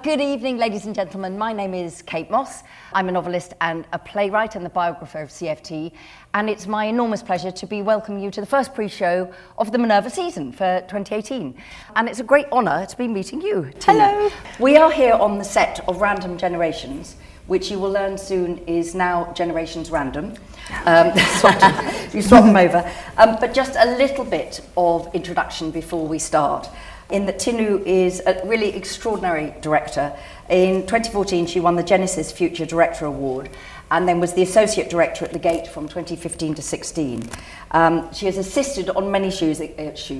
Good evening, ladies and gentlemen. My name is Kate Mosse. I'm a novelist and a playwright and the biographer of CFT, and it's my enormous pleasure to be welcoming you to the first pre-show of the Minerva season for 2018. And it's a great honour to be meeting you, Tina. Hello. We are here on the set of Random Generations, which you will learn soon is now Generations Random. You swap them over. But just a little bit of introduction before we start. In that Tinu is a really extraordinary director. In 2014, she won the Genesis Future Director Award and then was the Associate Director at the Gate from 2015 to 16. She has assisted on many shows, including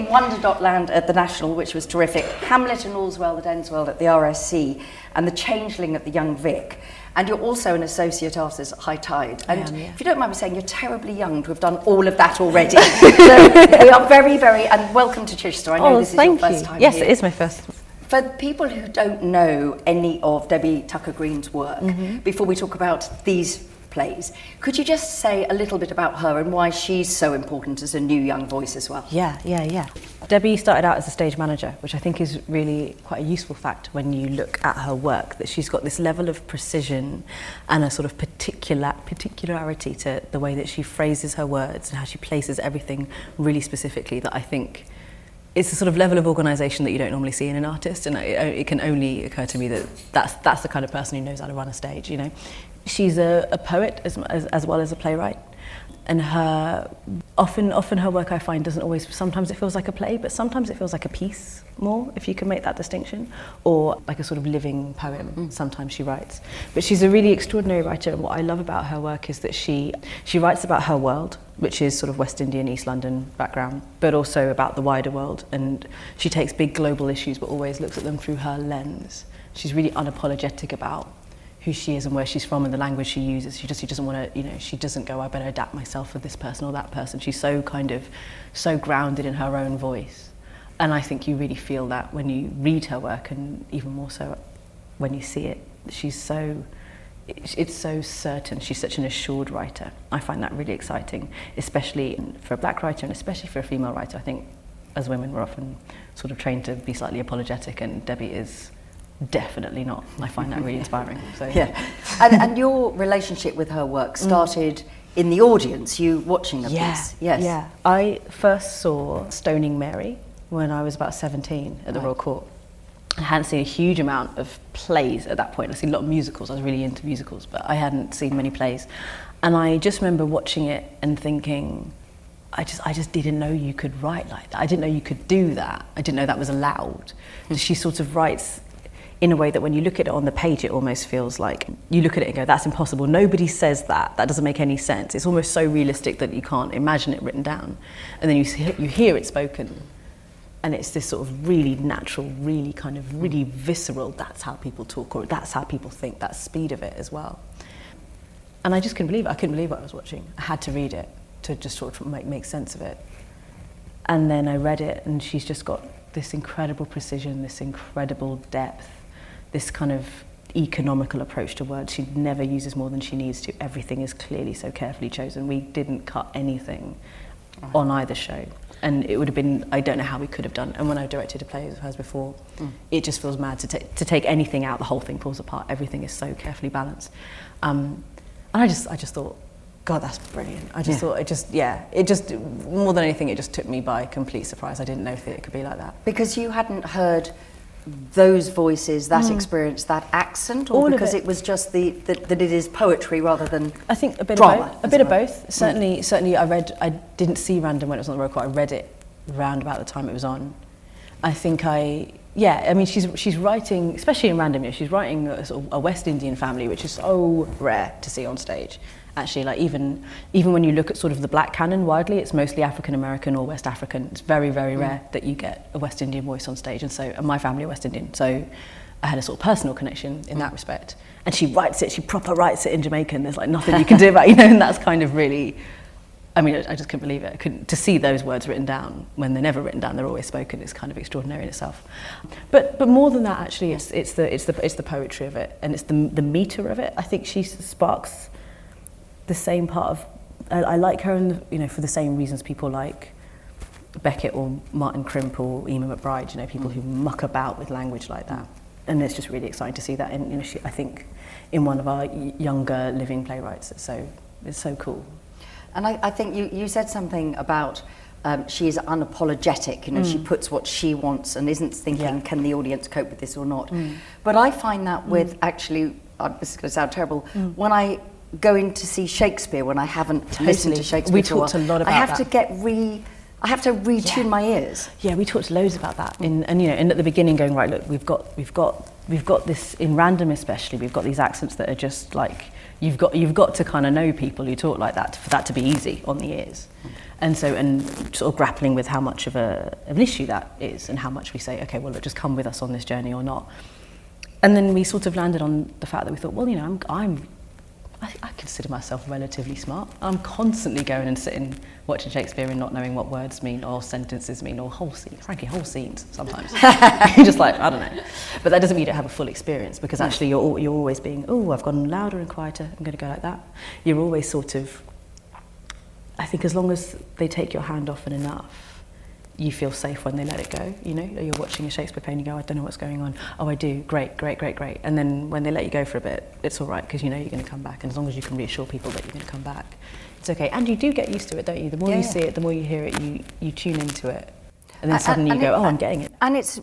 Wonder.Land at the National, which was terrific, Hamlet and All's Well That Ends Well at the RSC, and The Changeling at the Young Vic. And you're also an associate artist at High Tide. And if you don't mind me saying, you're terribly young to have done all of that already. So we are very, very, and welcome to Chichester. I know this is your first time Yes, here. it is my first. For people who don't know any of Debbie Tucker-Green's work, before we talk about these plays, could you just say a little bit about her and why she's so important as a new young voice as well? Yeah. Debbie started out as a stage manager, which I think is really quite a useful fact when you look at her work, that she's got this level of precision and a sort of particularity to the way that she phrases her words and how she places everything really specifically, that I think it's a sort of level of organisation that you don't normally see in an artist, and it can only occur to me that that's the kind of person who knows how to run a stage, you know. She's a poet as well as a playwright, and often her work I find doesn't always, sometimes it feels like a play, but sometimes it feels like a piece more, if you can make that distinction, or like a sort of living poem sometimes she writes. But she's a really extraordinary writer, and what I love about her work is that she writes about her world, which is sort of West Indian, East London background, but also about the wider world, and she takes big global issues but always looks at them through her lens. She's really unapologetic about who she is and where she's from and the language she uses. She doesn't want to, she doesn't go, I better adapt myself for this person or that person. She's so grounded in her own voice. And I think you really feel that when you read her work, and even more so when you see it. It's so certain. She's such an assured writer. I find that really exciting, especially for a black writer and especially for a female writer. I think as women we're often sort of trained to be slightly apologetic, and Debbie is definitely not. I find that really inspiring. So. Yeah. And your relationship with her work started in the audience, you watching a piece. Yes. Yeah. I first saw Stoning Mary when I was about 17 at the Royal Court. I hadn't seen a huge amount of plays at that point. I'd seen a lot of musicals. I was really into musicals, but I hadn't seen many plays. And I just remember watching it and thinking, I just didn't know you could write like that. I didn't know you could do that. I didn't know that was allowed. She sort of writes in a way that when you look at it on the page, it almost feels like you look at it and go, that's impossible. Nobody says that. That doesn't make any sense. It's almost so realistic that you can't imagine it written down. And then you hear it spoken, and it's this sort of really natural, really kind of really visceral, that's how people talk, or that's how people think, that speed of it as well. And I just couldn't believe it. I couldn't believe what I was watching. I had to read it to just sort of make sense of it. And then I read it, and she's just got this incredible precision, this incredible depth, this kind of economical approach to words. She never uses more than she needs to. Everything is clearly so carefully chosen. We didn't cut anything on either show. And it would have been, I don't know how we could have done. And when I've directed a play of hers before, it just feels mad to take anything out, the whole thing falls apart. Everything is so carefully balanced. And I just thought, God, that's brilliant. I just thought, it just, more than anything, it just took me by complete surprise. I didn't know theatre could be like that. Because you hadn't heard those voices, that experience, that accent, or because it was just that it is poetry rather than I think a bit drama, of both. A bit of both. Certainly I didn't see Random when it was on the Royal Court. I read it round about the time it was on. I think she's writing, especially in Random, she's writing a West Indian family, which is so rare to see on stage. Actually, like even when you look at sort of the black canon widely, it's mostly African American or West African. It's very, very rare that you get a West Indian voice on stage, and my family are West Indian, so I had a sort of personal connection in that respect. And she proper writes it in Jamaican. There's like nothing you can do about it, and that's kind of really, I mean, I just couldn't believe it. To see those words written down when they're never written down, they're always spoken. It's kind of extraordinary in itself. But more than that, actually, it's the poetry of it, and it's the meter of it. I think she sparks the same part of. I like her, for the same reasons people like Beckett or Martin Crimp or Ema McBride, you know, people who muck about with language like that. And it's just really exciting to see that in, you know, I think in one of our younger living playwrights. It's so cool. And I think you said something about she is unapologetic, you know, she puts what she wants and isn't thinking, can the audience cope with this or not? But I find that with actually, this is going to sound terrible, when I go in to see Shakespeare, when I haven't listened to Shakespeare we talked a lot about that. I have to retune my ears. Yeah, we talked loads about that, and you know, and at the beginning, going right. Look, we've got this in Random, especially. We've got these accents that are just like you've got to kind of know people who talk like that for that to be easy on the ears, and sort of grappling with how much of an issue that is, and how much we say, okay, well, look, just come with us on this journey or not, and then we sort of landed on the fact that we thought, well, you know, I consider myself relatively smart. I'm constantly going and sitting watching Shakespeare and not knowing what words mean or sentences mean or whole scenes sometimes. You're just like, I don't know. But that doesn't mean you don't have a full experience, because actually you're always being, oh, I've gone louder and quieter, I'm going to go like that. You're always sort of, I think as long as they take your hand off enough, you feel safe when they let it go, you know? You're watching a Shakespeare play and you go, I don't know what's going on. Oh, I do. Great. And then when they let you go for a bit, it's all right, because you know you're going to come back. And as long as you can reassure people that you're going to come back, it's okay. And you do get used to it, don't you? The more you see it, the more you hear it, you tune into it. And then suddenly you go, I'm getting it. And it's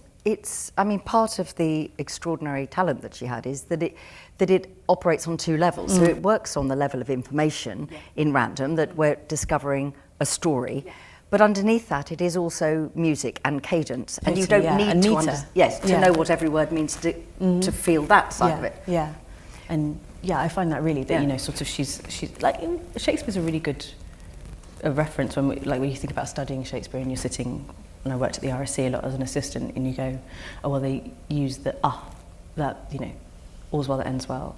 I mean, part of the extraordinary talent that she had is that it operates on two levels. So it works on the level of information in Random, that we're discovering a story. But underneath that, it is also music and cadence, and you don't need to know what every word means to feel that side of it. Yeah, and I find that really that you know, sort of she's like Shakespeare's a really good reference when when you think about studying Shakespeare and you're sitting. And I worked at the RSC a lot as an assistant, and you go, oh well, they use the that, you know, all's well that ends well.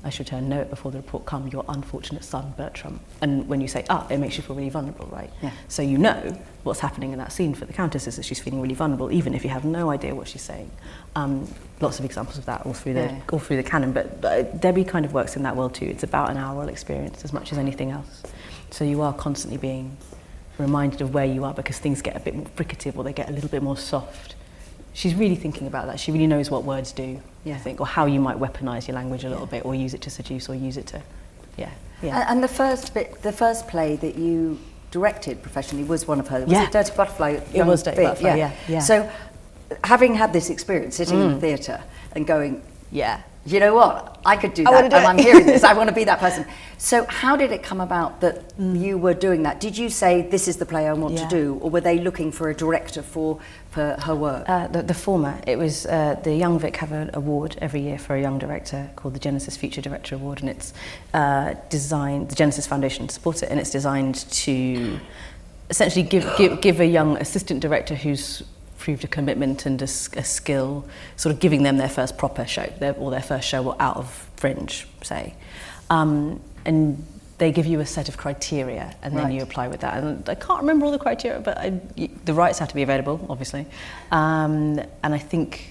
I should know it before the report come, your unfortunate son, Bertram. And when you say, it makes you feel really vulnerable, right? Yeah. So you know what's happening in that scene for the Countess is that she's feeling really vulnerable, even if you have no idea what she's saying. Lots of examples of that all through the canon, but Debbie kind of works in that world too. It's about an aural experience as much as anything else. So you are constantly being reminded of where you are, because things get a bit more fricative or they get a little bit more soft. She's really thinking about that. She really knows what words do, I think, or how you might weaponise your language a little bit, or use it to seduce, or use it to, And the first play that you directed professionally was one of hers. Was it Dirty Butterfly? It was Dirty Butterfly, yeah. So, having had this experience sitting in the theatre and going, you know what, I could do that, and I'm hearing this, I want to be that person. So how did it come about that you were doing that? Did you say, this is the play I want to do, or were they looking for a director for her work? The former. It was, the Young Vic have an award every year for a young director called the Genesis Future Director Award, and it's designed, the Genesis Foundation supports it, and it's designed to essentially give a young assistant director who's proved a commitment and a skill, sort of giving them their first proper show, their first show out of Fringe, say. And they give you a set of criteria, and then you apply with that. And I can't remember all the criteria, but the rights have to be available, obviously. And I think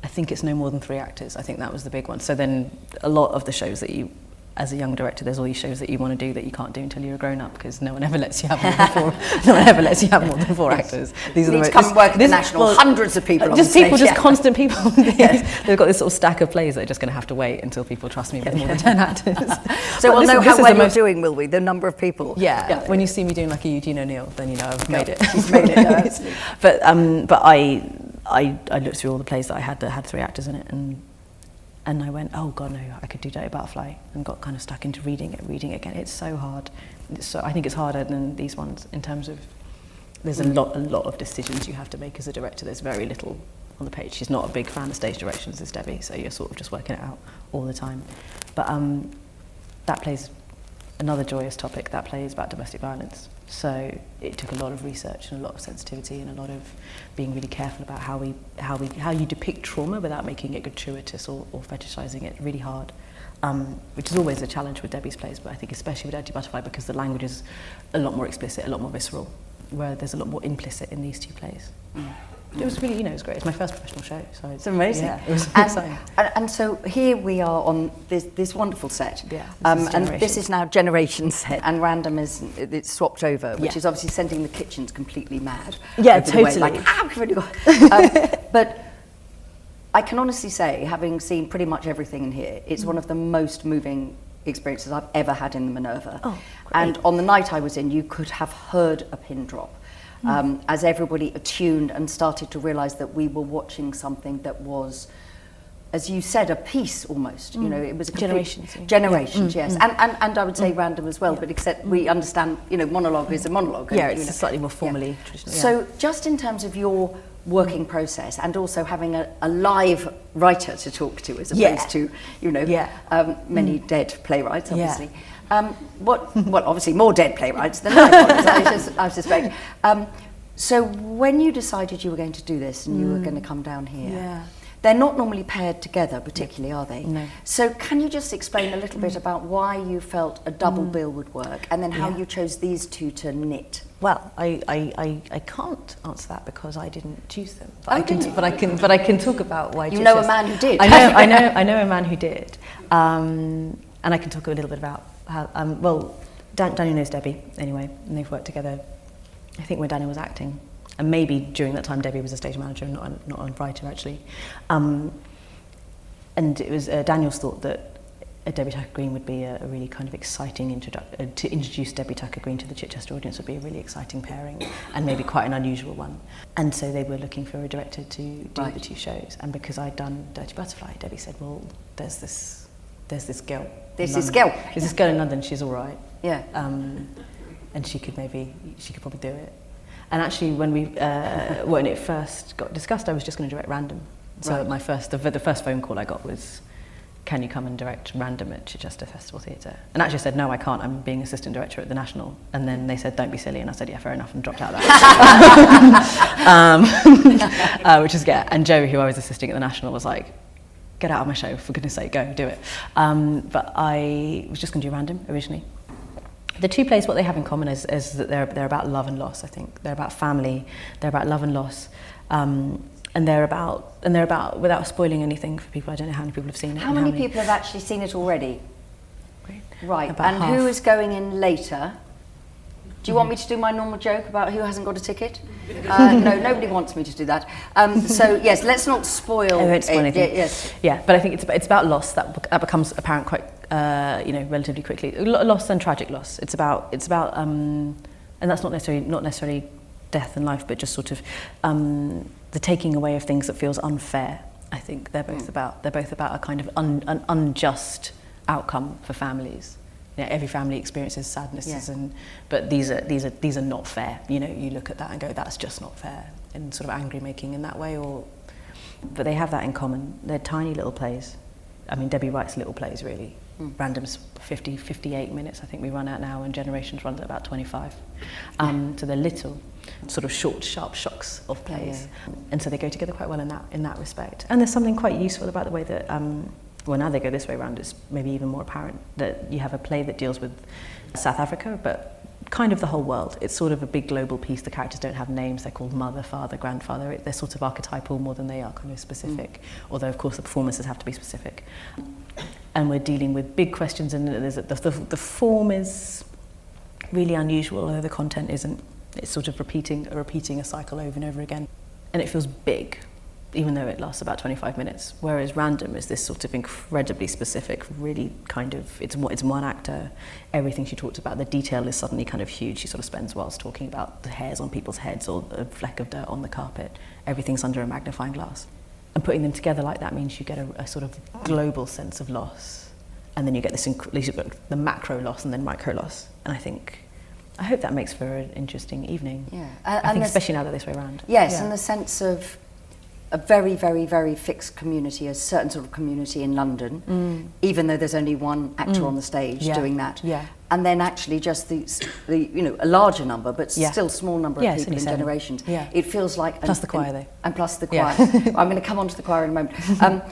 it's no more than 3 actors. I think that was the big one. So then a lot of the shows that you, as a young director, there's all these shows that you want to do that you can't do until you're a grown-up, because no one ever lets you have more than 4 actors. These are the come and work at the National, hundreds of people on the stage. Constant people. They've got this sort of stack of plays that are just going to have to wait until people trust me with more than 10 actors. So we'll know how well you're doing, will we? The number of people. Yeah. When you see me doing like a Eugene O'Neill, then you know I've made it. She's made it. Absolutely. But I looked through all the plays that I had that had 3 actors in it, and I went, oh God, no, I could do Dirty Butterfly, and got kind of stuck into reading it again. It's so hard. I think it's harder than these ones in terms of there's a lot of decisions you have to make as a director. There's very little on the page. She's not a big fan of stage directions, is Debbie, so you're sort of just working it out all the time. But that plays another joyous topic. That play is about domestic violence. So it took a lot of research and a lot of sensitivity and a lot of being really careful about how you depict trauma without making it gratuitous or fetishizing it. Really hard, which is always a challenge with Debbie's plays, but I think especially with Dirty Butterfly, because the language is a lot more explicit, a lot more visceral, where there's a lot more implicit in these 2 plays. It was really, it was great. It's my first professional show, so it's amazing. Yeah, it was exciting. And so here we are on this wonderful set. Yeah, and this is now Generations set, and Random it's swapped over, which is obviously sending the kitchens completely mad. Yeah, totally. Like, we've only got. But I can honestly say, having seen pretty much everything in here, it's one of the most moving experiences I've ever had in the Minerva. Oh, and on the night I was in, you could have heard a pin drop. As everybody attuned and started to realise that we were watching something that was, as you said, a piece almost. It was a generations. Yes, and I would say Random as well, but except we understand, monologue is a monologue. Yeah, it's slightly more formally traditional. So just in terms of your working process and also having a live writer to talk to as opposed to, many dead playwrights, obviously. Obviously more dead playwrights than I suspect. So when you decided you were going to do this and you were going to come down here, they're not normally paired together particularly, are they? No. So can you just explain a little bit about why you felt a double bill would work and then how you chose these two to knit? Well, I can't answer that because I didn't choose them. But I can talk about why. You know a man who did. I know a man who did, and I can talk a little bit about how. Daniel knows Debbie anyway, and they've worked together. I think when Daniel was acting, and maybe during that time Debbie was a stage manager, not a writer actually. And it was Daniel's thought that Debbie Tucker-Green would be a really kind of exciting to introduce Debbie Tucker-Green to the Chichester audience would be a really exciting pairing and maybe quite an unusual one. And so they were looking for a director to do the two shows. And because I'd done Dirty Butterfly, Debbie said, well, there's this girl. There's this girl in London, she's all right. Yeah. And she could probably do it. And actually when it first got discussed, I was just going to direct Random. So the first phone call I got was, can you come and direct Random at Chichester Festival Theatre? And actually I said, no, I can't, I'm being assistant director at the National. And then they said, don't be silly. And I said, yeah, fair enough, and dropped out of that. Which is, and Joe, who I was assisting at the National, was like, get out of my show, for goodness sake, go, do it. But I was just going to do Random originally. The two plays, what they have in common is that they're about love and loss, I think. They're about family, they're about love and loss. And they're about, without spoiling anything for people, I don't know how many people have seen it. How many people have actually seen it already? Right, about and half. Who is going in later? Do you want me to do my normal joke about who hasn't got a ticket? No, nobody wants me to do that. So yes, let's not spoil. I won't spoil anything. Yes. Yeah, but I think it's about loss that becomes apparent quite, relatively quickly. Loss and tragic loss. It's about, and that's not necessarily death and life, but just sort of the taking away of things that feels unfair. I think they're both about a kind of an unjust outcome for families. Every family experiences sadnesses, but these are not fair. You look at that and go, that's just not fair, and sort of angry making in that way. But they have that in common. They're tiny little plays. I mean, Debbie writes little plays really. Random's 58 minutes, I think we run out now, and Generations runs at about 25. So they're little, sort of short, sharp shocks of plays, and so they go together quite well in that respect. And there's something quite useful about the way that. Now they go this way around, it's maybe even more apparent that you have a play that deals with South Africa, but kind of the whole world. It's sort of a big global piece. The characters don't have names. They're called mother, father, grandfather. They're sort of archetypal more than they are kind of specific, although of course the performances have to be specific. And we're dealing with big questions, and the form is really unusual, although the content isn't. It's sort of repeating a cycle over and over again. And it feels big, even though it lasts about 25 minutes, whereas Random is this sort of incredibly specific, really kind of, it's one actor. Everything she talks about, the detail is suddenly kind of huge. She sort of spends whilst talking about the hairs on people's heads or a fleck of dirt on the carpet. Everything's under a magnifying glass. And putting them together like that means you get a sort of global sense of loss. And then you get the macro loss and then micro loss. And I hope that makes for an interesting evening. Yeah. I think especially now that this way around. Yes, and the sense of a very, very, very fixed community, a certain sort of community in London, even though there's only one actor on the stage doing that. Yeah. And then actually just the a larger number, but still small number of people in Generations. Yeah. It feels like... Plus the choir, though. And plus the choir. I'm going to come on to the choir in a moment.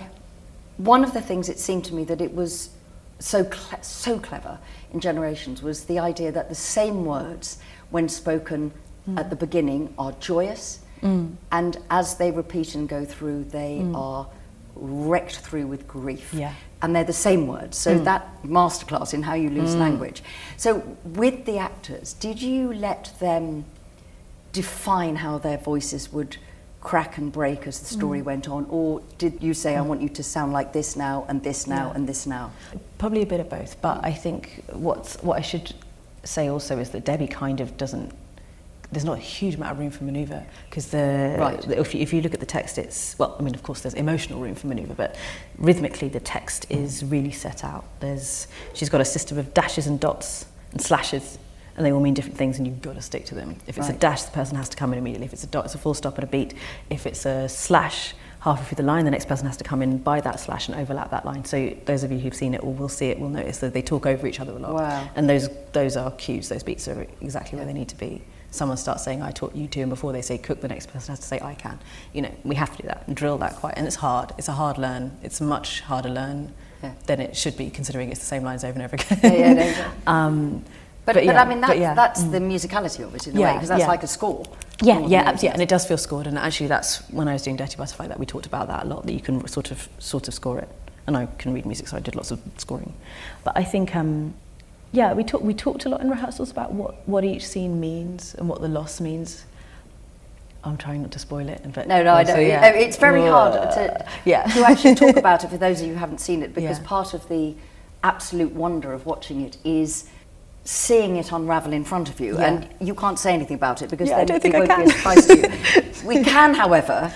One of the things it seemed to me that it was so clever in Generations was the idea that the same words, when spoken at the beginning, are joyous, and as they repeat and go through, they are wrecked through with grief. Yeah. And they're the same words. So that masterclass in how you lose language. So with the actors, did you let them define how their voices would crack and break as the story went on, or did you say, I want you to sound like this now and this now and this now? Probably a bit of both, but I think what I should say also is that Debbie kind of doesn't, there's not a huge amount of room for manoeuvre, because if you look at the text, it's, well, I mean, of course there's emotional room for manoeuvre, but rhythmically the text is really set out. She's got a system of dashes and dots and slashes, and they all mean different things, and you've got to stick to them. If it's a dash, the person has to come in immediately. If it's a dot, it's a full stop and a beat. If it's a slash halfway through the line, the next person has to come in by that slash and overlap that line. So those of you who've seen it or will see it will notice that they talk over each other a lot. Wow. And those are cues, those beats are exactly where they need to be. Someone starts saying, I taught you to, and before they say cook, the next person has to say, I can. You know, we have to do that and drill that quite, and it's hard. It's a hard learn. It's a much harder learn than it should be, considering it's the same lines over and over again. But I mean, that's the musicality of it in a way, because that's like a score. And it does feel scored. And actually, that's when I was doing Dirty Butterfly that we talked about that a lot, that you can sort of score it. And I can read music, so I did lots of scoring. But I think, we talked a lot in rehearsals about what each scene means and what the loss means. I'm trying not to spoil it. But no, I don't. It's very hard to actually talk about it for those of you who haven't seen it, because part of the absolute wonder of watching it is seeing it unravel in front of you, and you can't say anything about it because then it won't be a surprise to you. We can, however,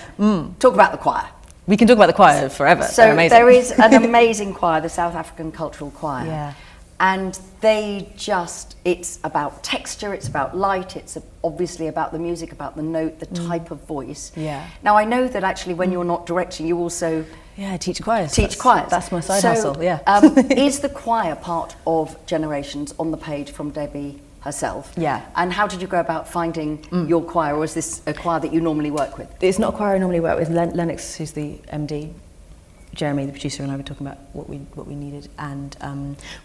talk about the choir. We can talk about the choir forever. So there is an amazing choir, the South African Cultural Choir. Yeah. And it's about texture, it's about light, it's obviously about the music, about the note, the type of voice. Yeah. Now, I know that actually when you're not directing, you also teach choirs. That's my side hustle, Is the choir part of Generations on the page from Debbie herself? Yeah. And how did you go about finding your choir, or is this a choir that you normally work with? It's not a choir I normally work with. Lennox, who's the MD, Jeremy, the producer, and I were talking about what we needed. And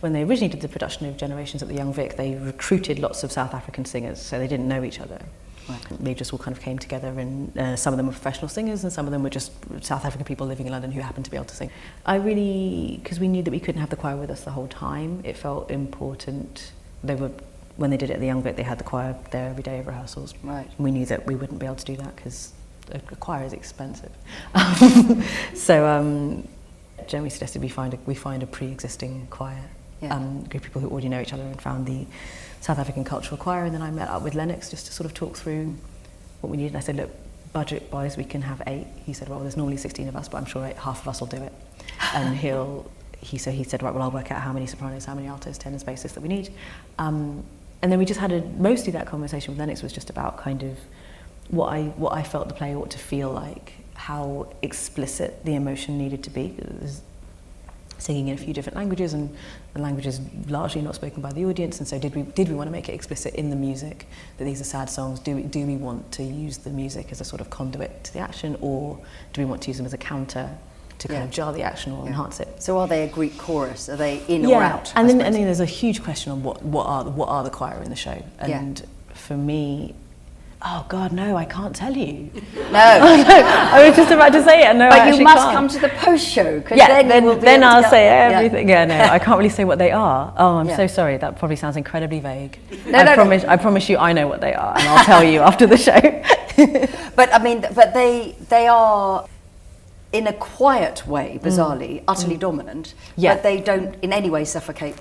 when they originally did the production of Generations at the Young Vic, they recruited lots of South African singers, so they didn't know each other. Right. They just all kind of came together, and some of them were professional singers, and some of them were just South African people living in London who happened to be able to sing. Because we knew that we couldn't have the choir with us the whole time, it felt important. When they did it at the Young Vic, they had the choir there every day of rehearsals. Right. And we knew that we wouldn't be able to do that because a choir is expensive. So Jeremy suggested we find a pre-existing choir, group of people who already know each other, and found the South African Cultural Choir. And then I met up with Lennox just to sort of talk through what we needed. And I said, look, budget-wise, we can have 8. He said, well, there's normally 16 of us, but I'm sure half of us will do it. And he said, right, well, I'll work out how many sopranos, how many altos, tenors, basses that we need. And then we just had mostly that conversation with Lennox was just about kind of what I felt the play ought to feel like, how explicit the emotion needed to be. It was singing in a few different languages, and the languages largely not spoken by the audience. And so did we want to make it explicit in the music that these are sad songs? Do we want to use the music as a sort of conduit to the action, or do we want to use them as a counter to kind of jar the action or enhance it? So are they a Greek chorus? Are they in or out? And then there's a huge question on what are the choir in the show. And for me, oh God, no, I can't tell you. No. I was just about to say it. No, but you must come to the post show. Then I'll say everything. Yeah, no, I can't really say what they are. Oh, I'm so sorry. That probably sounds incredibly vague. I promise you, I know what they are, and I'll tell you after the show. But I mean, they are, in a quiet way, bizarrely, utterly dominant. Yeah. But they don't in any way suffocate.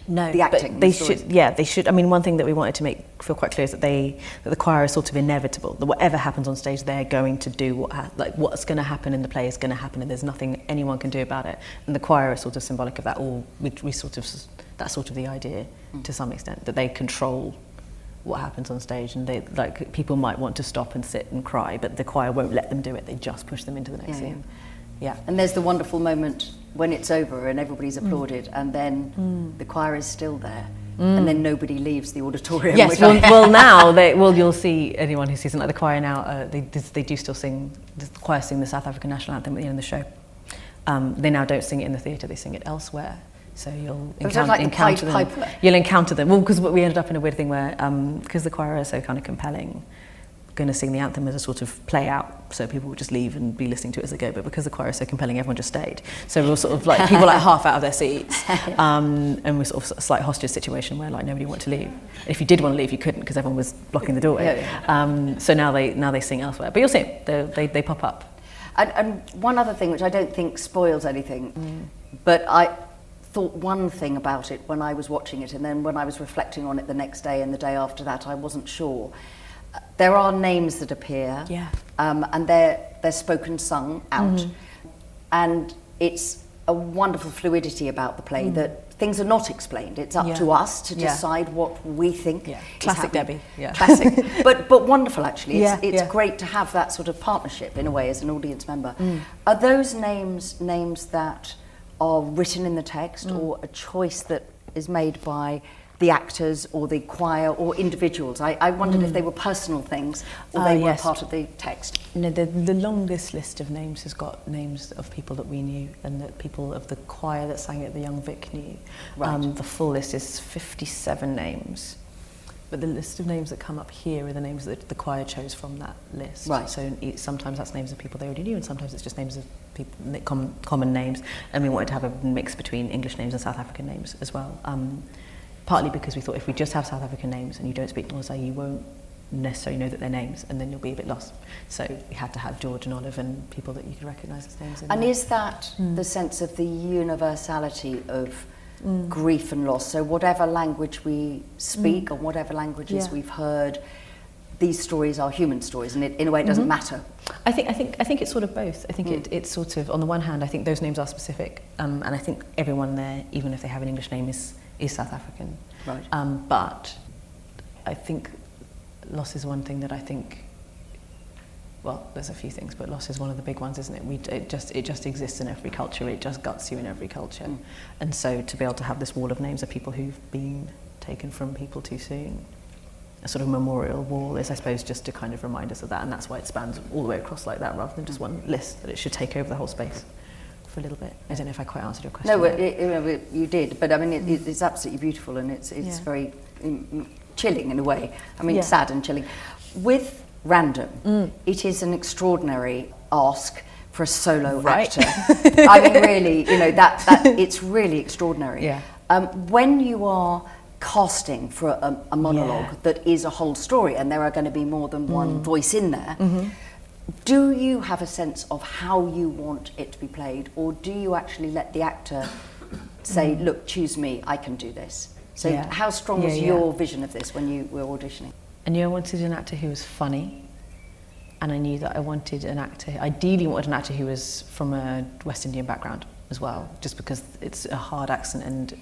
No, the acting. But they should. Yeah, they should. I mean, one thing that we wanted to make feel quite clear is that the choir is sort of inevitable. That whatever happens on stage, they're going to do what's going to happen in the play is going to happen, and there's nothing anyone can do about it. And the choir is sort of symbolic of that. That's sort of the idea to some extent, that they control what happens on stage, and they people might want to stop and sit and cry, but the choir won't let them do it. They just push them into the next scene. Yeah. And there's the wonderful moment when it's over and everybody's applauded, and then the choir is still there, and then nobody leaves the auditorium. Yes, you'll see anyone who sees the choir now. They do still sing. The choir sing the South African national anthem at the end of the show. They now don't sing it in the theatre; they sing it elsewhere. So you'll encounter them. You'll encounter them. Well, because we ended up in a weird thing where, because the choir is so kind of compelling, going to sing the anthem as a sort of play out, so people would just leave and be listening to it as they go. But because the choir is so compelling, everyone just stayed. So we were sort of like people like half out of their seats, and we're sort of a slight hostage situation where like nobody wanted to leave. If you did want to leave, you couldn't because everyone was blocking the doorway. So now they sing elsewhere. But you'll see they pop up. And one other thing which I don't think spoils anything, but I thought one thing about it when I was watching it, and then when I was reflecting on it the next day and the day after that, I wasn't sure. There are names that appear, and they're spoken, sung out, and it's a wonderful fluidity about the play that things are not explained. It's up to us to decide what we think. Classic Debbie. Classic, but wonderful actually. It's great to have that sort of partnership in a way as an audience member. Are those names that are written in the text, or a choice that is made by the actors or the choir or individuals? I wondered if they were personal things or they were part of the text. No, the longest list of names has got names of people that we knew and that people of the choir that sang at the Young Vic knew. Right. The full list is 57 names. But the list of names that come up here are the names that the choir chose from that list. Right. So sometimes that's names of people they already knew, and sometimes it's just names of people, common names. And we wanted to have a mix between English names and South African names as well. Partly because we thought if we just have South African names and you don't speak Northside, you won't necessarily know that they're names, and then you'll be a bit lost. So we had to have George and Olive and people that you could recognise as names. And is that the sense of the universality of grief and loss? So whatever language we speak or whatever languages we've heard, these stories are human stories, and in a way it doesn't matter. I think it's sort of both. I think it's sort of, on the one hand, I think those names are specific, and I think everyone there, even if they have an English name, is South African. Right. But I think loss is one thing that I think, well, there's a few things, but loss is one of the big ones, isn't it? It just exists in every culture. It just guts you in every culture. And so to be able to have this wall of names of people who've been taken from people too soon, a sort of memorial wall, is, I suppose, just to kind of remind us of that, and that's why it spans all the way across like that, rather than just one list, that it should take over the whole space for a little bit. I don't know if I quite answered your question. No, you did, but I mean, it's absolutely beautiful, and it's very chilling in a way. I mean, sad and chilling. With Random, it is an extraordinary ask for a solo actor. I mean, really, that it's really extraordinary. When you are casting for a monologue that is a whole story, and there are going to be more than one voice in there, do you have a sense of how you want it to be played, or do you actually let the actor say, look, choose me, I can do this? So how strong was your vision of this when you were auditioning? I knew I wanted an actor who was funny, and I knew that I wanted an actor, ideally wanted an actor who was from a West Indian background as well, just because it's a hard accent, and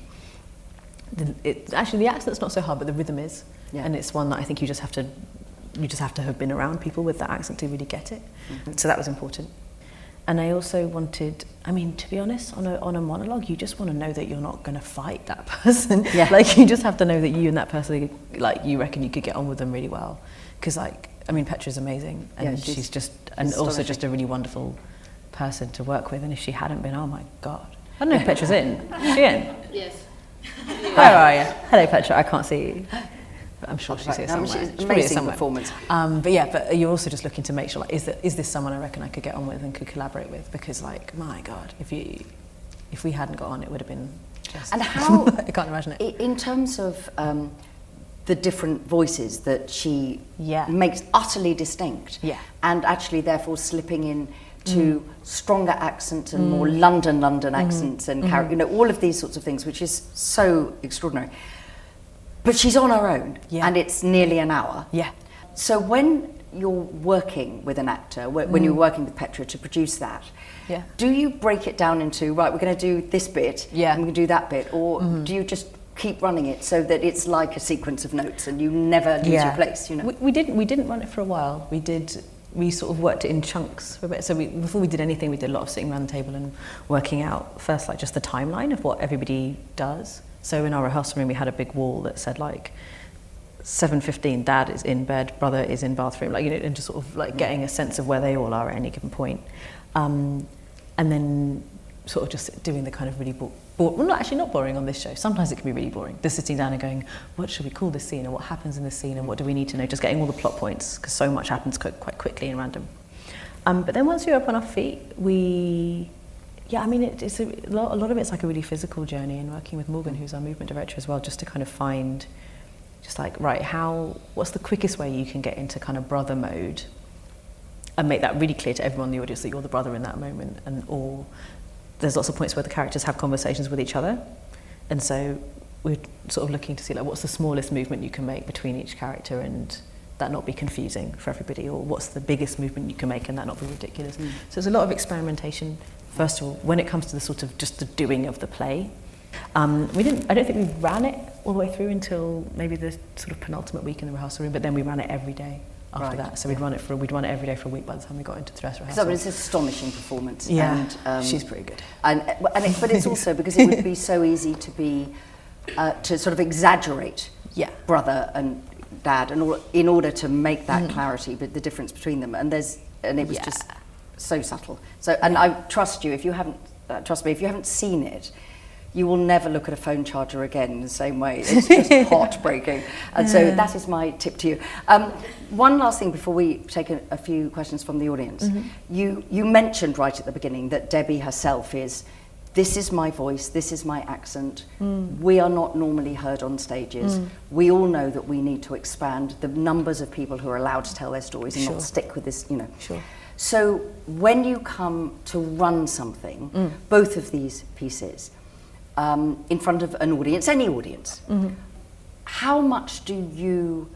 the accent's not so hard, but the rhythm is, and it's one that I think you just have to have been around people with that accent to really get it. So that was important. And I also wanted, I mean, to be honest, on a monologue, you just want to know that you're not going to fight that person. Like, you just have to know that you and that person, like, you reckon you could get on with them really well. Because, like, I mean, Petra's amazing, and she's just, and also just a really wonderful person to work with. And if she hadn't been, oh my God. I don't know if Petra's in. Is she in? Yes. Where are you? Hello, Petra, I can't see you. But I'm sure she's here somewhere. She's amazing performance. But you're also just looking to make sure, like, is this someone I reckon I could get on with and could collaborate with? Because, like, my God, if we hadn't got on, it would have been just... And how... I can't imagine it. In terms of the different voices that she makes utterly distinct, and actually therefore slipping in to stronger accents and more London accents and all of these sorts of things, which is so extraordinary. But she's on her own, and it's nearly an hour. So when you're working with an actor, when you're working with Petra to produce that, do you break it down into, right, we're going to do this bit, and we're going to do that bit, or do you just keep running it so that it's like a sequence of notes and you never lose your place? We didn't run it for a while. We sort of worked it in chunks for a bit. So before we did anything, we did a lot of sitting around the table and working out first, like, just the timeline of what everybody does. So in our rehearsal room, we had a big wall that said, like, 7:15, Dad is in bed, brother is in bathroom, like, and just sort of like getting a sense of where they all are at any given point. And then sort of just doing the kind of really well, not boring on this show. Sometimes it can be really boring. Just sitting down and going, what should we call this scene, and what happens in this scene, and what do we need to know? Just getting all the plot points, because so much happens quite quickly and random. But then once you're up on our feet, it's a lot of it's like a really physical journey, and working with Morgan, who's our movement director as well, just to kind of find, just like, right, what's the quickest way you can get into kind of brother mode, and make that really clear to everyone in the audience that you're the brother in that moment, or there's lots of points where the characters have conversations with each other, and so we're sort of looking to see, like, what's the smallest movement you can make between each character and that not be confusing for everybody, or what's the biggest movement you can make and that not be ridiculous. So there's a lot of experimentation, first of all, when it comes to the sort of just the doing of the play. I don't think we ran it all the way through until maybe the sort of penultimate week in the rehearsal room, but then we ran it every day after that. So we'd run it every day for a week by the time we got into the dress rehearsal. So it's an astonishing performance. Yeah, and, she's pretty good. But it's also because it would be so easy to sort of exaggerate brother and dad, and in order to make that clarity, but the difference between them, and it was just so subtle. So, and I trust you, if you haven't seen it, you will never look at a phone charger again in the same way. It's just heartbreaking. And so that is my tip to you. One last thing before we take a few questions from the audience. You mentioned right at the beginning that Debbie herself is, this is my voice, this is my accent. We are not normally heard on stages. We all know that we need to expand the numbers of people who are allowed to tell their stories and not stick with this, So when you come to run something, both of these pieces, in front of an audience, any audience, how much do you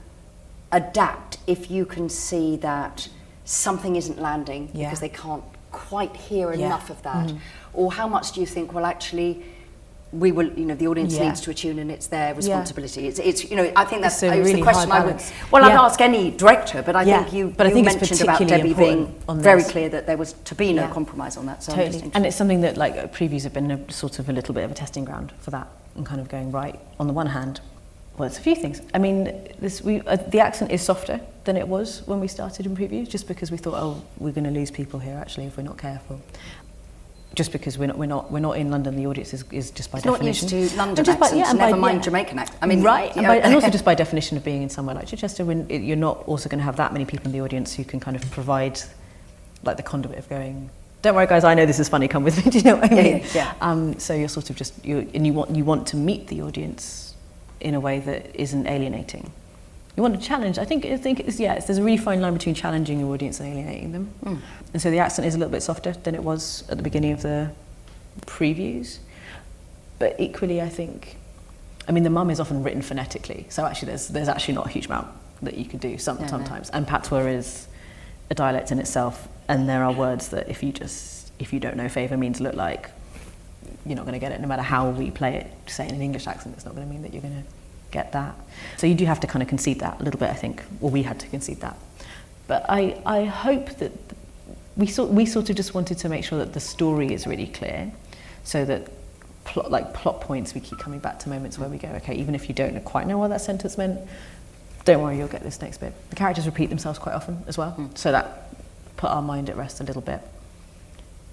adapt if you can see that something isn't landing because they can't quite hear enough of that? Or how much do you think, well, actually, we will, the audience needs to attune and it's their responsibility. It's I think that's really the question I would, I'd ask any director, but I think you mentioned about Debbie being very clear that there was to be no compromise on that. So totally. And it's something that, like, previews have been a little bit of a testing ground for that, and kind of going, right, on the one hand, well, it's a few things. I mean, the accent is softer than it was when we started in previews, just because we thought, we're going to lose people here actually if we're not careful. Just because we're not in London, the audience is just by definition. Not used to London accents, never mind Jamaican accent. I mean, right, and also just by definition of being in somewhere like Chichester, when you're not also going to have that many people in the audience who can kind of provide, like, the conduit of going, don't worry guys, I know this is funny, come with me. Do you know what I mean? So you're sort of just you want to meet the audience in a way that isn't alienating. You want to challenge. I think there's a really fine line between challenging your audience and alienating them. And so the accent is a little bit softer than it was at the beginning of the previews. But equally, I think, the mum is often written phonetically, so actually there's actually not a huge amount that you could do sometimes. And patois is a dialect in itself, and there are words that if you don't know favour means look like, you're not going to get it. No matter how we play it, say in an English accent, it's not going to mean that you're going to get that. So you do have to kind of concede that a little bit, I think. Or we had to concede that. But I hope that we sort of just wanted to make sure that the story is really clear, so that plot points, we keep coming back to moments where we go, okay, even if you don't quite know what that sentence meant, don't worry, you'll get this next bit. The characters repeat themselves quite often as well, so that put our mind at rest a little bit.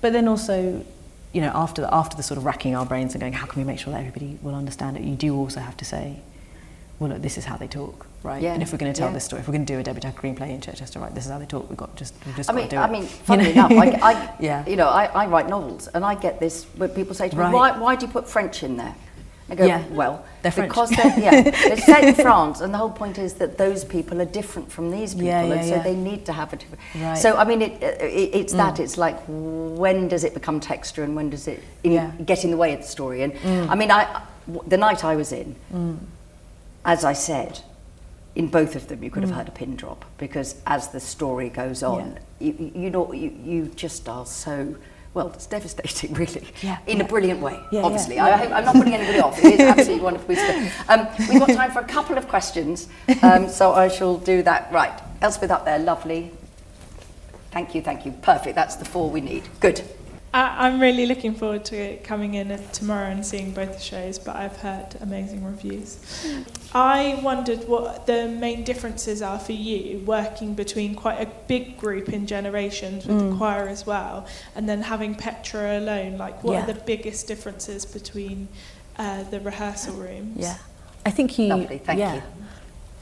But then also, after the sort of racking our brains and going, how can we make sure that everybody will understand it, you do also have to say, well, look, this is how they talk, right? And if we're going to tell this story, if we're going to do a Debbie Tucker Green play in Chichester, right, this is how they talk. We've just got to do it. Funnily enough, I write novels, and I get this when people say to me, why do you put French in there? I go, well, they're because they're set in France, and the whole point is that those people are different from these people, and so they need to have a different. Right. So it's that. It's like, when does it become texture, and when does it get in the way of the story? And the night I was in. As I said, in both of them you could have heard a pin drop, because as the story goes on, you just are so, well, it's devastating really, in a brilliant way, obviously. I'm not putting anybody off, it is absolutely wonderful. We've got time for a couple of questions, so I shall do that. Right, Elspeth up there, lovely. Thank you, perfect, that's the 4 we need. Good. I'm really looking forward to coming in tomorrow and seeing both the shows, but I've heard amazing reviews. I wondered what the main differences are for you, working between quite a big group in Generations with the choir as well, and then having Petra alone. Like, what are the biggest differences between the rehearsal rooms? Yeah, I think Lovely, thank you.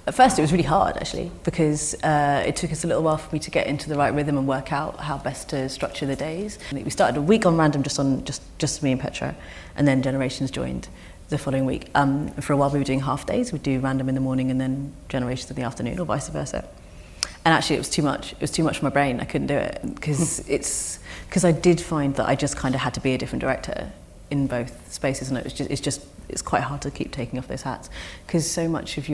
At first it was really hard actually, because it took us a little while for me to get into the right rhythm and work out how best to structure the days. I think we started a week on random, just me and Petra, and then Generations joined the following week. For a while we were doing half days. We'd do random in the morning and then Generations in the afternoon, or vice versa. And actually it was too much. It was too much for my brain. I couldn't do it because I did find that I just kind of had to be a different director in both spaces, and it's quite hard to keep taking off those hats, because so much of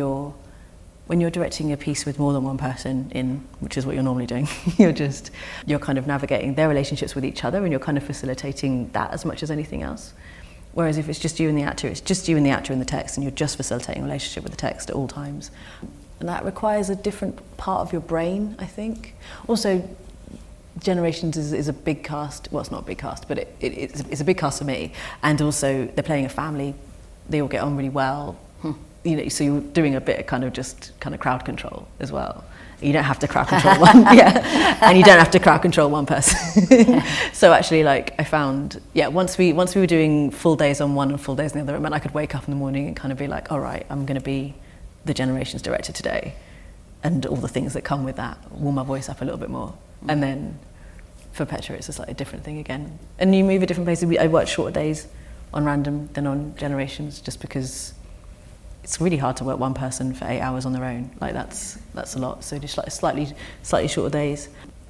when you're directing a piece with more than one person in, which is what you're normally doing, you're kind of navigating their relationships with each other, and you're kind of facilitating that as much as anything else. Whereas if it's just you and the actor, it's just you and the actor and the text, and you're just facilitating a relationship with the text at all times. And that requires a different part of your brain, I think. Also, Generations is a big cast. Well, it's not a big cast, but it's a big cast for me. And also, they're playing a family. They all get on really well. So you're doing a bit of kind of crowd control as well. You don't have to crowd control one, and you don't have to crowd control one person. So actually, like, I found, once we were doing full days on one and full days on the other, it meant I could wake up in the morning and kind of be like, all right, I'm going to be the Generations director today, and all the things that come with that, warm my voice up a little bit more. And then for Petra, it's a slightly different thing again. And you move at different paces. I worked shorter days on random than on Generations, just because it's really hard to work one person for 8 hours on their own. Like, that's a lot. So just like slightly shorter days,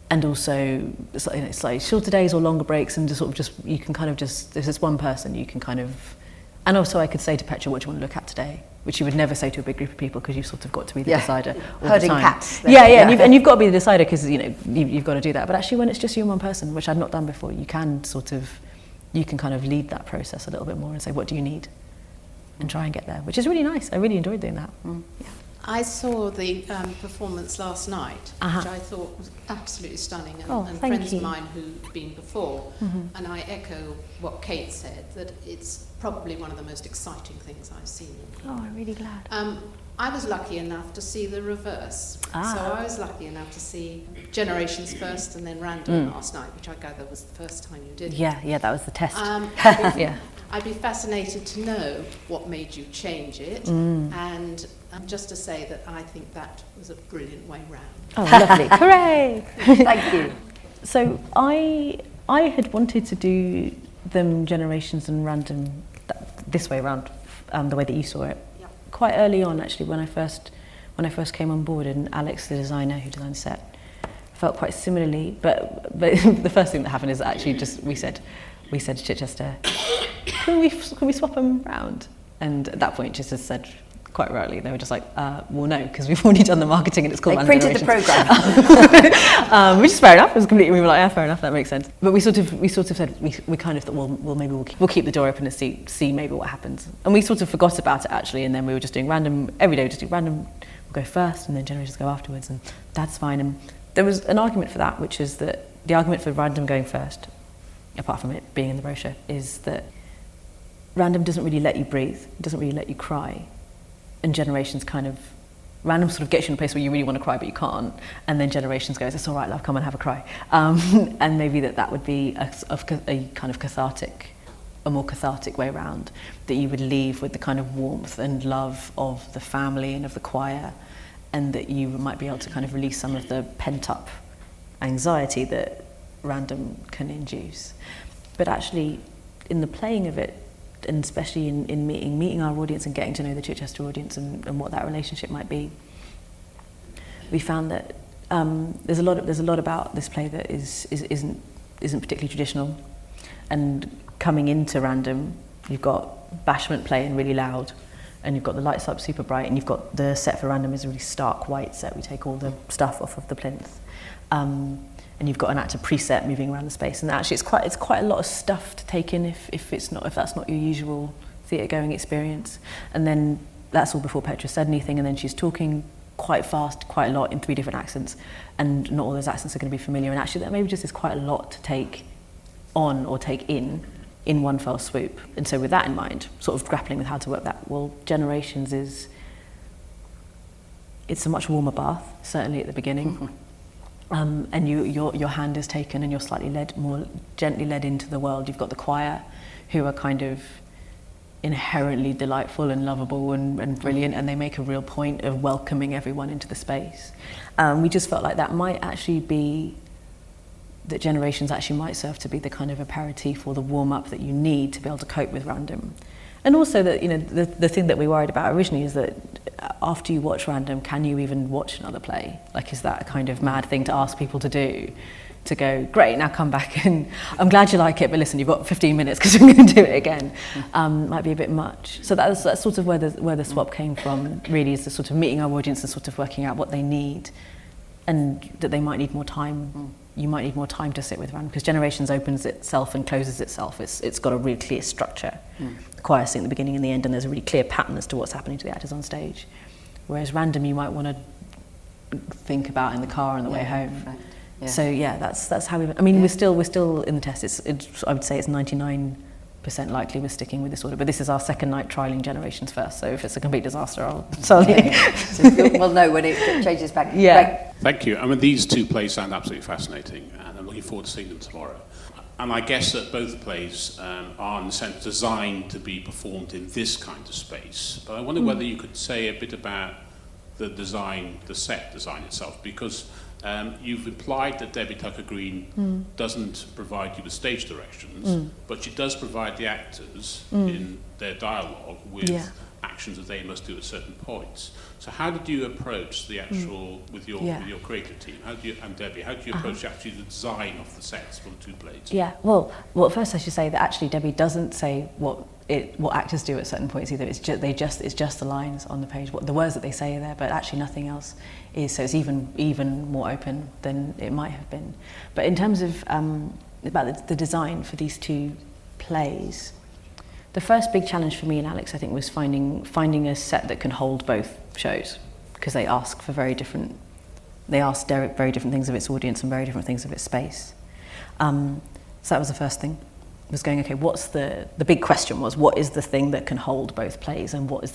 and also slightly shorter days or longer breaks, and you can kind of just, if it's one person, you can kind of, and also I could say to Petra, what do you want to look at today? Which you would never say to a big group of people, because you've sort of got to be the decider all Herding the time. cats. And you've got to be the decider, because you've got to do that. But actually, when it's just you and one person, which I'd not done before, you can kind of lead that process a little bit more and say, what do you need? And try and get there, which is really nice. I really enjoyed doing that. Yeah. I saw the performance last night, which I thought was absolutely stunning, and friends of mine who'd been before, and I echo what Kate said, that it's probably one of the most exciting things I've seen. Oh, I'm really glad. I was lucky enough to see the reverse. So I was lucky enough to see Generations first and then Random last night, which I gather was the first time you did it. Yeah, that was the test. I'd be fascinated to know what made you change it, and just to say that I think that was a brilliant way round. Oh, lovely. Hooray! Thank you. So I had wanted to do them Generations and Random this way around, the way that you saw it. Yep. Quite early on, actually, when I first came on board, and Alex, the designer who designed the set, felt quite similarly. But the first thing that happened is actually just we said to Chichester, can we swap them round? And at that point, Chichester said, quite rightly, they were just like, well, no, because we've already done the marketing and it's called They printed the Generations. programme. Which is fair enough. It was completely, we were like, yeah, fair enough, that makes sense. But we sort of said, we kind of thought, well, maybe we'll keep the door open and see maybe what happens. And we sort of forgot about it, actually, and then we were just doing random, every day we just do random, we'll go first, and then Generations go afterwards, and that's fine. And there was an argument for that, which is that the argument for random going first, apart from it being in the brochure, is that random doesn't really let you breathe, it doesn't really let you cry. And Generations random sort of gets you in a place where you really want to cry but you can't, and then Generations goes, it's all right, love, come and have a cry. And maybe that would be a kind of cathartic, a more cathartic way around, that you would leave with the kind of warmth and love of the family and of the choir, and that you might be able to kind of release some of the pent-up anxiety that random can induce. But actually, in the playing of it, and especially in meeting our audience and getting to know the Chichester audience and what that relationship might be, we found that there's a lot about this play that isn't particularly traditional. And coming into Random, you've got Bashment playing really loud, and you've got the lights up super bright, and you've got the set for Random is a really stark white set. We take all the stuff off of the plinth. And you've got an actor preset moving around the space, and actually it's quite a lot of stuff to take in if that's not your usual theatre going experience. And then that's all before Petra said anything, and then she's talking quite fast, quite a lot in 3 different accents, and not all those accents are going to be familiar. And actually that maybe just is quite a lot to take on or take in one fell swoop. And so with that in mind, sort of grappling with how to work that, well, Generations it's a much warmer bath, certainly at the beginning. And your hand is taken and you're slightly more gently led into the world. You've got the choir, who are kind of inherently delightful and lovable and brilliant, and they make a real point of welcoming everyone into the space. We just felt like that might actually be, that Generations actually might serve to be the kind of aperitif or the warm-up that you need to be able to cope with Random. And also that, you know, the thing that we worried about originally is that after you watch Random, can you even watch another play? Like, is that a kind of mad thing to ask people to do? To go, great, now come back and I'm glad you like it, but listen, you've got 15 minutes because we're going to do it again. Might be a bit much. So that's sort of where the swap came from, really, is the sort of meeting our audience and sort of working out what they need, and that they might need more time. You might need more time to sit with Random, because Generations opens itself and closes itself. It's got a really clear structure. The choir sing at the beginning and the end, and there's a really clear pattern as to what's happening to the actors on stage. Whereas Random, you might want to think about in the car on the way home. Right. Yeah. So yeah, that's how we. I mean, we're still in the test. I would say it's 99% likely we're sticking with this order. But this is our second night trialling Generations first. So if it's a complete disaster, I'll tell you. We'll know when it changes back. Yeah. Right. Thank you. I mean, these two plays sound absolutely fascinating, and I'm looking forward to seeing them tomorrow. And I guess that both plays are, in a sense, designed to be performed in this kind of space. But I wonder whether you could say a bit about the design, the set design itself, because you've implied that Debbie Tucker-Green doesn't provide you with stage directions, but she does provide the actors in their dialogue with actions that they must do at certain points. So how did you approach the actual, with your creative team, and Debbie, how do you approach actually the design of the sets for the two plays? Yeah, well, first I should say that actually Debbie doesn't say what actors do at certain points either. It's just the lines on the page, the words that they say are there, but actually nothing else is. So it's even more open than it might have been. But in terms of about the design for these two plays, the first big challenge for me and Alex, I think, was finding a set that can hold both shows, because they ask very different things of its audience and very different things of its space. So that was the first thing. Was going, okay, what's the big question was, what is the thing that can hold both plays, and what is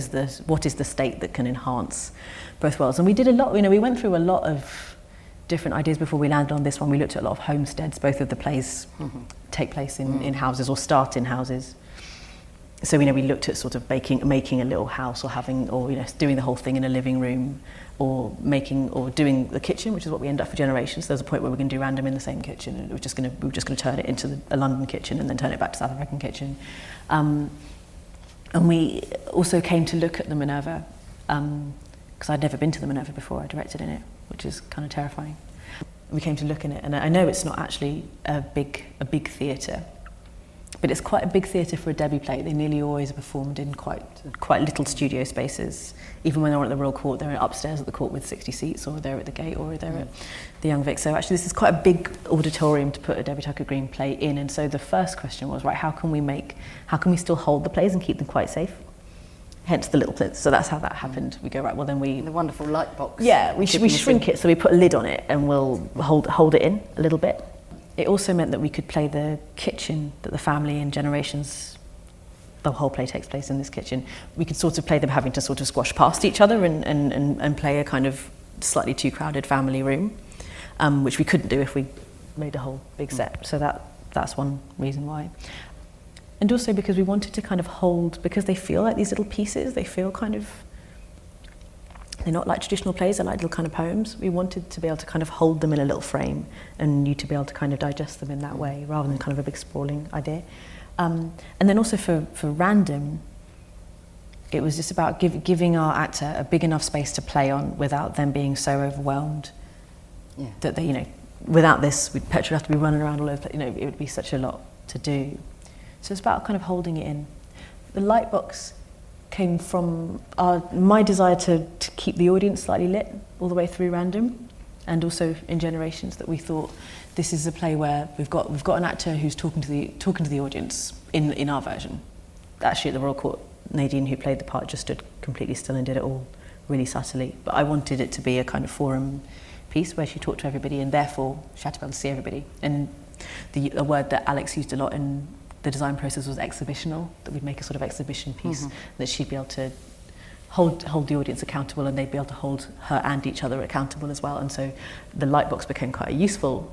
the state that can enhance both worlds? And we did a lot, we went through a lot of different ideas before we landed on this one. We looked at a lot of homesteads. Both of the plays take place in houses or start in houses. So we looked at sort of making a little house, or doing the whole thing in a living room, or doing the kitchen, which is what we end up for Generations. So there's a point where we're going to do Random in the same kitchen, and we were just going to turn it into a London kitchen and then turn it back to South African kitchen. And we also came to look at the Minerva, because I'd never been to the Minerva before. I directed in it, which is kind of terrifying. We came to look in it, and I know it's not actually a big theatre, but it's quite a big theatre for a Debbie play. They nearly always are performed in quite little studio spaces. Even when they're at the Royal Court, they're upstairs at the Court with 60 seats, or they're at the Gate, or they're at the Young Vic. So actually this is quite a big auditorium to put a Debbie Tucker-Green play in. And so the first question was, right, how can we still hold the plays and keep them quite safe? Hence the little plinth. So that's how that happened. We go, right, well then the wonderful light box. Yeah, we shrink it, so we put a lid on it and we'll hold it in a little bit. It also meant that we could play the kitchen that the family in Generations, the whole play takes place in this kitchen. We could sort of play them having to sort of squash past each other and play a kind of slightly too crowded family room, which we couldn't do if we made a whole big set. So that's one reason why. And also because we wanted to kind of hold, because they feel like these little pieces, they feel kind of, they're not like traditional plays, they're like little kind of poems. We wanted to be able to kind of hold them in a little frame and you to be able to kind of digest them in that way, rather than kind of a big sprawling idea. And then also for Random, it was just about giving our actor a big enough space to play on without them being so overwhelmed that they, without this, Petra would have to be running around all over, it would be such a lot to do. So it's about kind of holding it in. The light box came from my desire to keep the audience slightly lit all the way through Random, and also in Generations, that we thought this is a play where we've got an actor who's talking to the audience in our version. Actually, at the Royal Court, Nadine, who played the part, just stood completely still and did it all really subtly. But I wanted it to be a kind of forum piece where she talked to everybody, and therefore she had to be able to see everybody. And a word that Alex used a lot in the design process was exhibitional, that we'd make a sort of exhibition piece, that she'd be able to hold the audience accountable, and they'd be able to hold her and each other accountable as well. And so the light box became quite a useful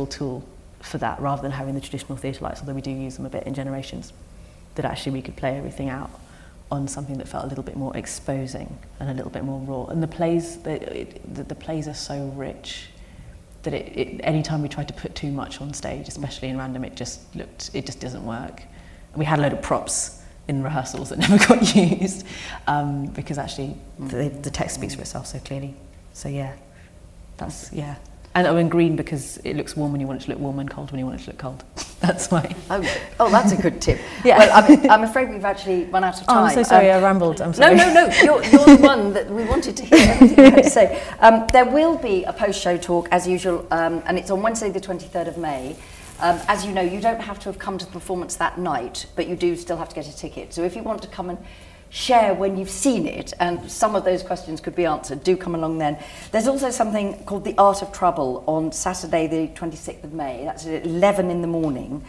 tool for that, rather than having the traditional theatre lights, although we do use them a bit in Generations, that actually we could play everything out on something that felt a little bit more exposing and a little bit more raw. And the plays are so rich that any time we tried to put too much on stage, especially in Random, it just doesn't work. And we had a load of props in rehearsals that never got used, because actually the text speaks for itself so clearly. So yeah, that's, yeah. And in green, because it looks warm when you want it to look warm, and cold when you want it to look cold. That's why. Oh, that's a good tip. Yeah. Well, I'm afraid we've actually run out of time. Oh, I'm so sorry, I rambled. I'm sorry. No. You're the one that we wanted to hear everything you had to say. There will be a post-show talk, as usual, and it's on Wednesday the 23rd of May. As you know, you don't have to have come to the performance that night, but you do still have to get a ticket. So if you want to come and share when you've seen it, and some of those questions could be answered, do come along then. There's also something called The Art of Trouble on Saturday the 26th of May. That's at 11 in the morning.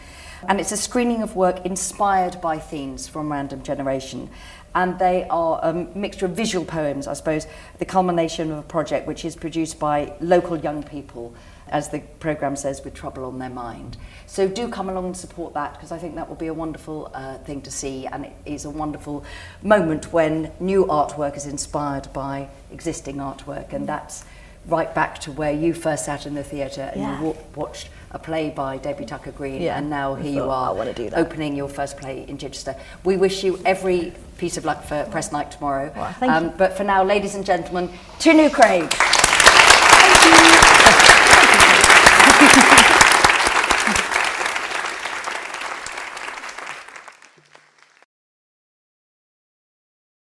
And it's a screening of work inspired by themes from Random Generation. And they are a mixture of visual poems, I suppose, the culmination of a project which is produced by local young people, as the programme says, with trouble on their mind. So do come along and support that, because I think that will be a wonderful thing to see, and it is a wonderful moment when new artwork is inspired by existing artwork, and that's right back to where you first sat in the theatre and you watched a play by Debbie Tucker-Green, and now here you are opening your first play in Chichester. We wish you every piece of luck for press night tomorrow. Well, thank you. But for now, ladies and gentlemen, Tinuke Craig.